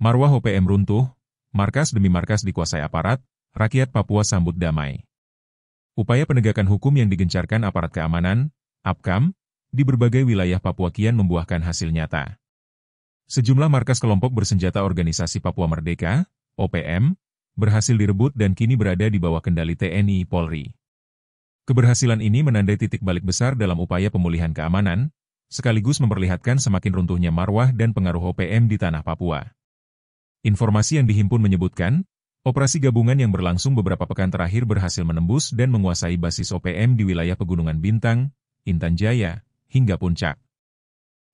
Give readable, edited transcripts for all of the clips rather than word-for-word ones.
Marwah OPM runtuh, markas demi markas dikuasai aparat, rakyat Papua sambut damai. Upaya penegakan hukum yang digencarkan aparat keamanan, APKAM, di berbagai wilayah Papua kian membuahkan hasil nyata. Sejumlah markas kelompok bersenjata Organisasi Papua Merdeka, OPM, berhasil direbut dan kini berada di bawah kendali TNI Polri. Keberhasilan ini menandai titik balik besar dalam upaya pemulihan keamanan, sekaligus memperlihatkan semakin runtuhnya marwah dan pengaruh OPM di tanah Papua. Informasi yang dihimpun menyebutkan, operasi gabungan yang berlangsung beberapa pekan terakhir berhasil menembus dan menguasai basis OPM di wilayah Pegunungan Bintang, Intan Jaya, hingga Puncak.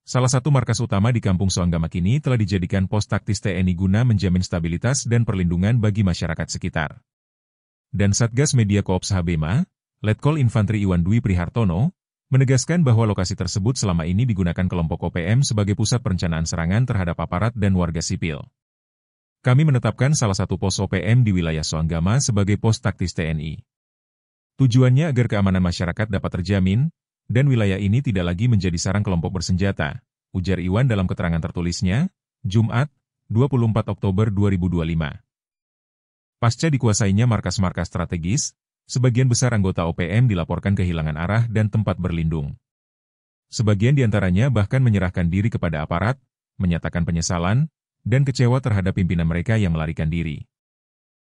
Salah satu markas utama di Kampung Soanggama kini telah dijadikan pos taktis TNI guna menjamin stabilitas dan perlindungan bagi masyarakat sekitar. Dan Satgas Media Koops Habema, Letkol Infanteri Iwan Dwi Prihartono, menegaskan bahwa lokasi tersebut selama ini digunakan kelompok OPM sebagai pusat perencanaan serangan terhadap aparat dan warga sipil. Kami menetapkan salah satu pos OPM di wilayah Soanggama sebagai pos taktis TNI. Tujuannya agar keamanan masyarakat dapat terjamin, dan wilayah ini tidak lagi menjadi sarang kelompok bersenjata, ujar Iwan dalam keterangan tertulisnya, Jumat, 24 Oktober 2025. Pasca dikuasainya markas-markas strategis, sebagian besar anggota OPM dilaporkan kehilangan arah dan tempat berlindung. Sebagian diantaranya bahkan menyerahkan diri kepada aparat, menyatakan penyesalan, dan kecewa terhadap pimpinan mereka yang melarikan diri.